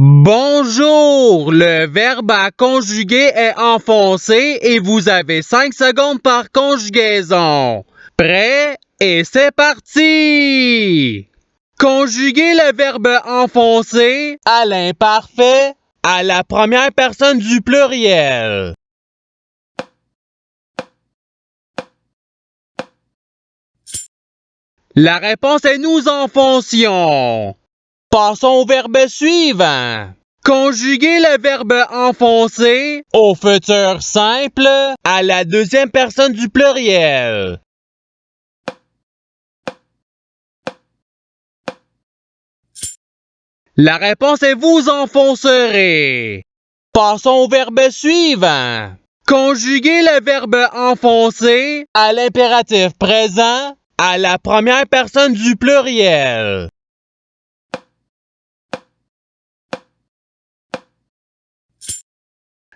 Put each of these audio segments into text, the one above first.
Bonjour! Le verbe à conjuguer est enfoncé et vous avez 5 secondes par conjugaison. Prêt? Et c'est parti! Conjuguez le verbe enfoncer à l'imparfait à la première personne du pluriel. La réponse est nous enfoncions. Passons au verbe suivant. Conjuguez le verbe enfoncer au futur simple à la deuxième personne du pluriel. La réponse est vous enfoncerez. Passons au verbe suivant. Conjuguez le verbe enfoncer à l'impératif présent à la première personne du pluriel.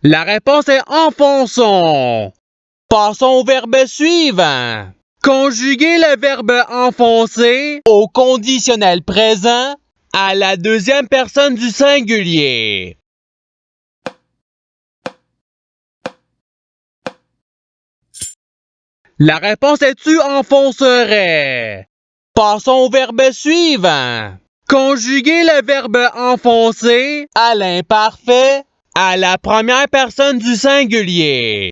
La réponse est enfonçons. Passons au verbe suivant. Conjuguez le verbe enfoncer au conditionnel présent à la deuxième personne du singulier. La réponse est tu enfoncerais. Passons au verbe suivant. Conjuguez le verbe enfoncer à l'imparfait à la première personne du singulier.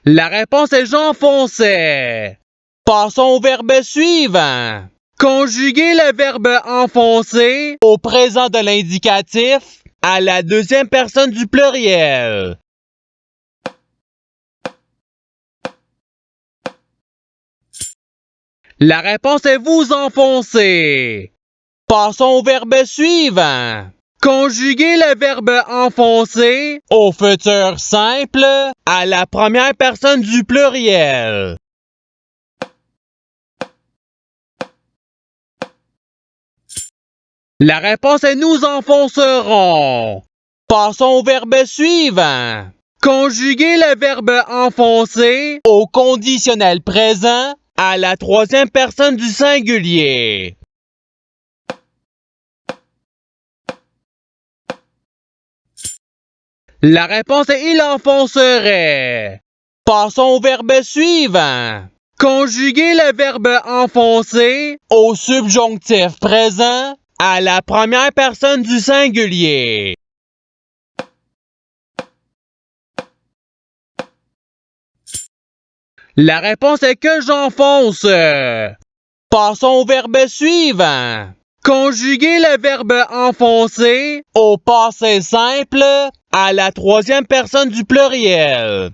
La réponse est j'enfonçais. Passons au verbe suivant. Conjuguez le verbe enfoncer au présent de l'indicatif à la deuxième personne du pluriel. La réponse est vous enfoncez. Passons au verbe suivant. Conjuguez le verbe enfoncer au futur simple à la première personne du pluriel. La réponse est nous enfoncerons. Passons au verbe suivant. Conjuguez le verbe enfoncer au conditionnel présent à la troisième personne du singulier. La réponse est il enfoncerait. Passons au verbe suivant. Conjuguez le verbe enfoncer au subjonctif présent à la première personne du singulier. La réponse est que j'enfonce. Passons au verbe suivant. Conjuguez le verbe enfoncer au passé simple à la troisième personne du pluriel.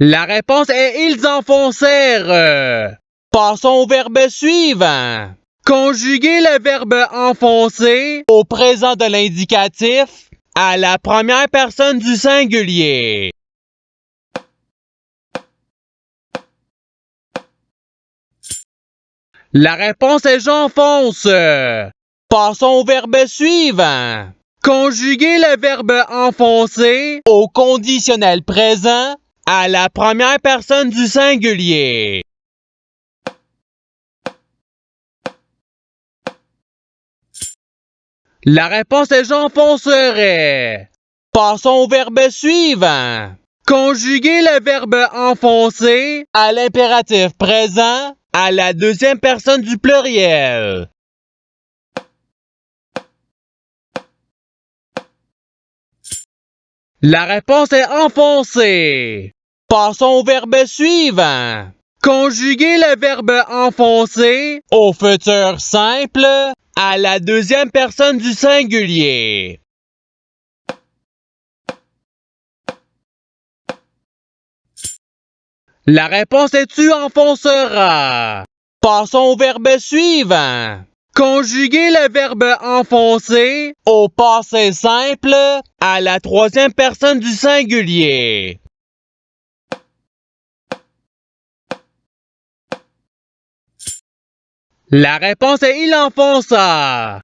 La réponse est ils enfoncèrent. Passons au verbe suivant. Conjuguez le verbe enfoncer au présent de l'indicatif à la première personne du singulier. La réponse est j'enfonce. Passons au verbe suivant. Conjuguez le verbe enfoncer au conditionnel présent à la première personne du singulier. La réponse est j'enfoncerais. Passons au verbe suivant. Conjuguez le verbe enfoncer à l'impératif présent à la deuxième personne du pluriel. La réponse est enfoncer. Passons au verbe suivant. Conjuguez le verbe enfoncer au futur simple à la deuxième personne du singulier. La réponse est tu enfonceras. Passons au verbe suivant. Conjuguez le verbe enfoncer au passé simple à la troisième personne du singulier. La réponse est il enfonça.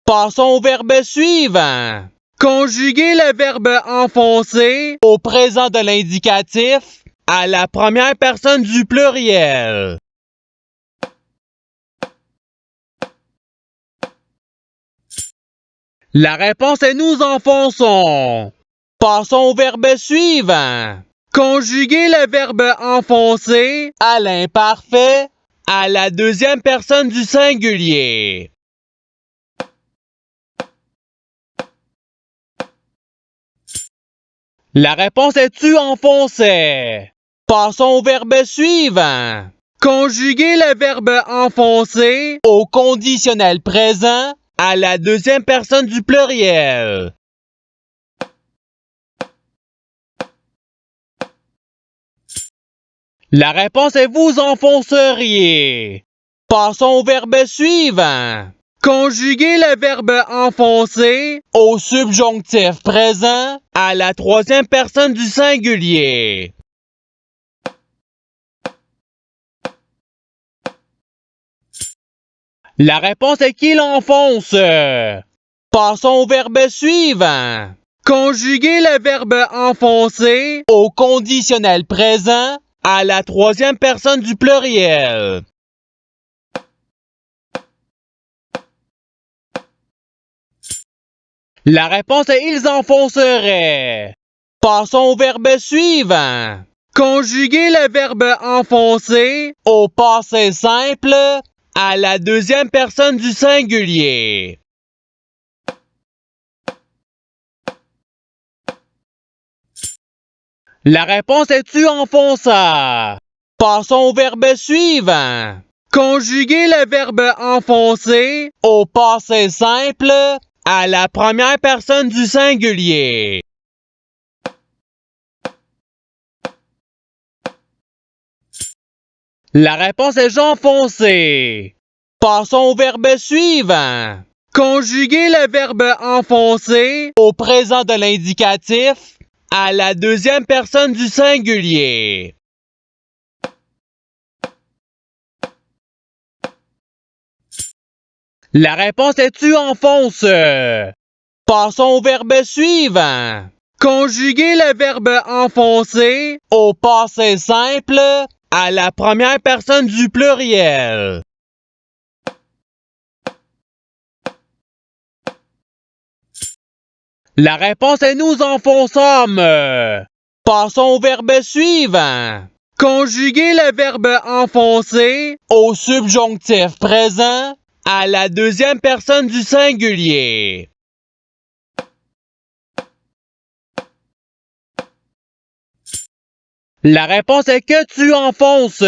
Passons au verbe suivant. Conjuguez le verbe enfoncer au présent de l'indicatif à la première personne du pluriel. La réponse est nous enfonçons. Passons au verbe suivant. Conjuguez le verbe enfoncer à l'imparfait à la deuxième personne du singulier. La réponse est tu enfonçais. Passons au verbe suivant. Conjuguez le verbe enfoncer au conditionnel présent à la deuxième personne du pluriel. La réponse est vous enfonceriez. Passons au verbe suivant. Conjuguez le verbe enfoncer au subjonctif présent à la troisième personne du singulier. La réponse est qu'il enfonce. Passons au verbe suivant. Conjuguez le verbe enfoncer au conditionnel présent à la troisième personne du pluriel. La réponse est ils enfonceraient. Passons au verbe suivant. Conjuguez le verbe enfoncer au passé simple à la deuxième personne du singulier. La réponse est tu enfonça. Passons au verbe suivant. Conjuguez le verbe enfoncer au passé simple à la première personne du singulier. La réponse est j'enfonçais. Passons au verbe suivant. Conjuguez le verbe enfoncer au présent de l'indicatif à la deuxième personne du singulier. La réponse est tu enfonces. Passons au verbe suivant. Conjuguez le verbe enfoncer au passé simple à la première personne du pluriel. La réponse est nous enfonçâmes. Passons au verbe suivant. Conjuguez le verbe enfoncer au subjonctif présent à la deuxième personne du singulier. La réponse est que tu enfonces.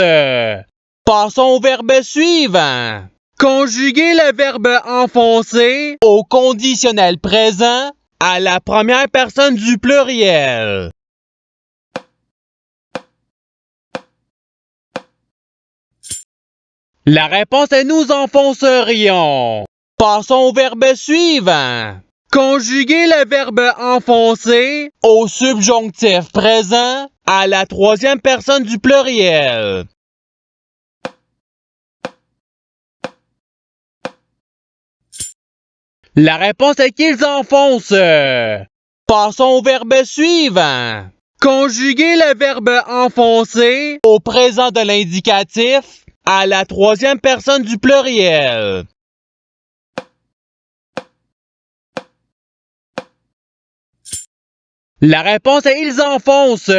Passons au verbe suivant. Conjuguez le verbe enfoncer au conditionnel présent à la première personne du pluriel. La réponse est nous enfoncerions. Passons au verbe suivant. Conjuguez le verbe enfoncer au subjonctif présent à la troisième personne du pluriel. La réponse est qu'ils enfoncent. Passons au verbe suivant. Conjuguez le verbe enfoncer au présent de l'indicatif à la troisième personne du pluriel. La réponse est ils enfoncent.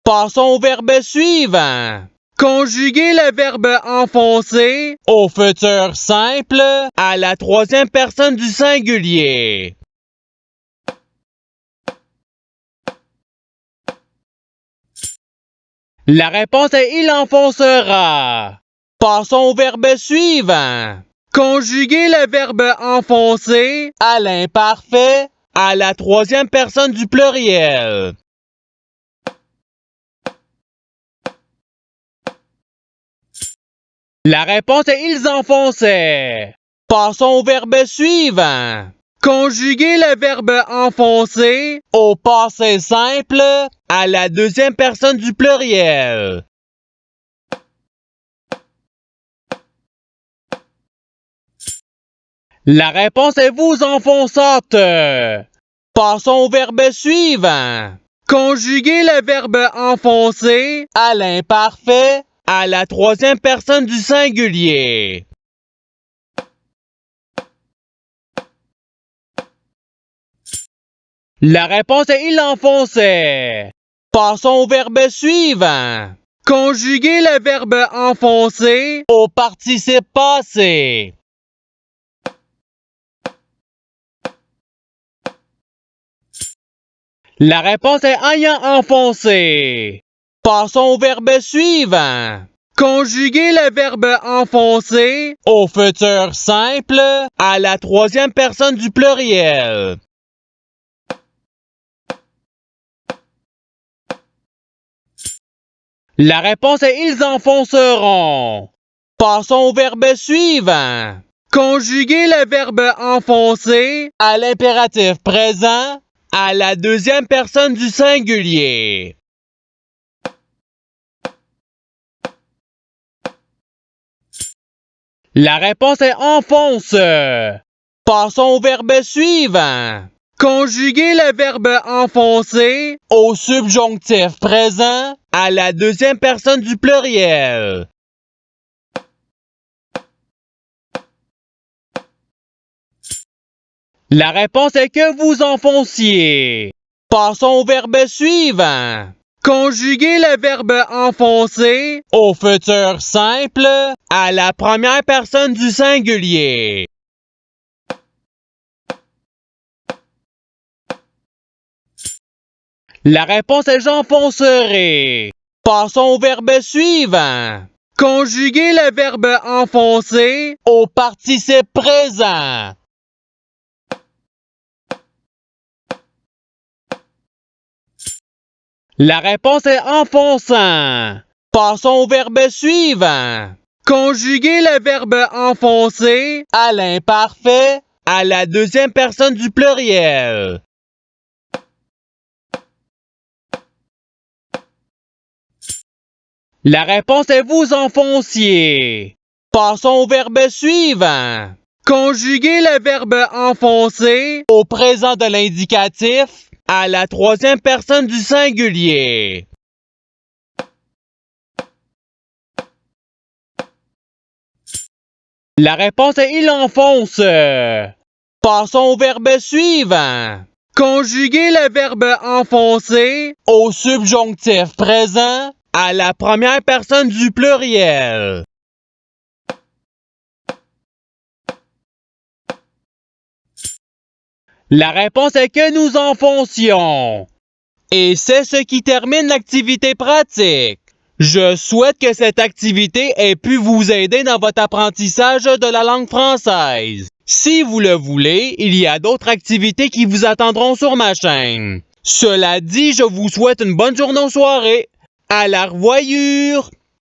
Passons au verbe suivant. Conjuguez le verbe enfoncer au futur simple à la troisième personne du singulier. La réponse est il enfoncera. Passons au verbe suivant. Conjuguez le verbe enfoncer à l'imparfait à la troisième personne du pluriel. La réponse est ils enfonçaient. Passons au verbe suivant. Conjuguez le verbe enfoncer au passé simple à la deuxième personne du pluriel. La réponse est vous enfonçâtes. Passons au verbe suivant. Conjuguer le verbe enfoncer à l'imparfait à la troisième personne du singulier. La réponse est il enfonçait. Passons au verbe suivant. Conjuguer le verbe enfoncer au participe passé. La réponse est ayant enfoncé. Passons au verbe suivant. Conjuguer le verbe enfoncer au futur simple à la troisième personne du pluriel. La réponse est ils enfonceront. Passons au verbe suivant. Conjuguer le verbe enfoncer à l'impératif présent à la deuxième personne du singulier. La réponse est enfonce. Passons au verbe suivant. Conjuguer le verbe enfoncer au subjonctif présent à la deuxième personne du pluriel. La réponse est que vous enfonciez. Passons au verbe suivant. Conjuguer le verbe enfoncer au futur simple à la première personne du singulier. La réponse est j'enfoncerai. Passons au verbe suivant. Conjuguer le verbe enfoncer au participe présent. La réponse est enfonçant. Passons au verbe suivant. Conjuguer le verbe enfoncer à l'imparfait à la deuxième personne du pluriel. La réponse est vous enfonciez. Passons au verbe suivant. Conjuguer le verbe enfoncer au présent de l'indicatif à la troisième personne du singulier. La réponse est il enfonce. Passons au verbe suivant. Conjuguer le verbe enfoncer au subjonctif présent à la première personne du pluriel. La réponse est que nous enfoncions. Et c'est ce qui termine l'activité pratique. Je souhaite que cette activité ait pu vous aider dans votre apprentissage de la langue française. Si vous le voulez, il y a d'autres activités qui vous attendront sur ma chaîne. Cela dit, je vous souhaite une bonne journée ou soirée. À la revoyure!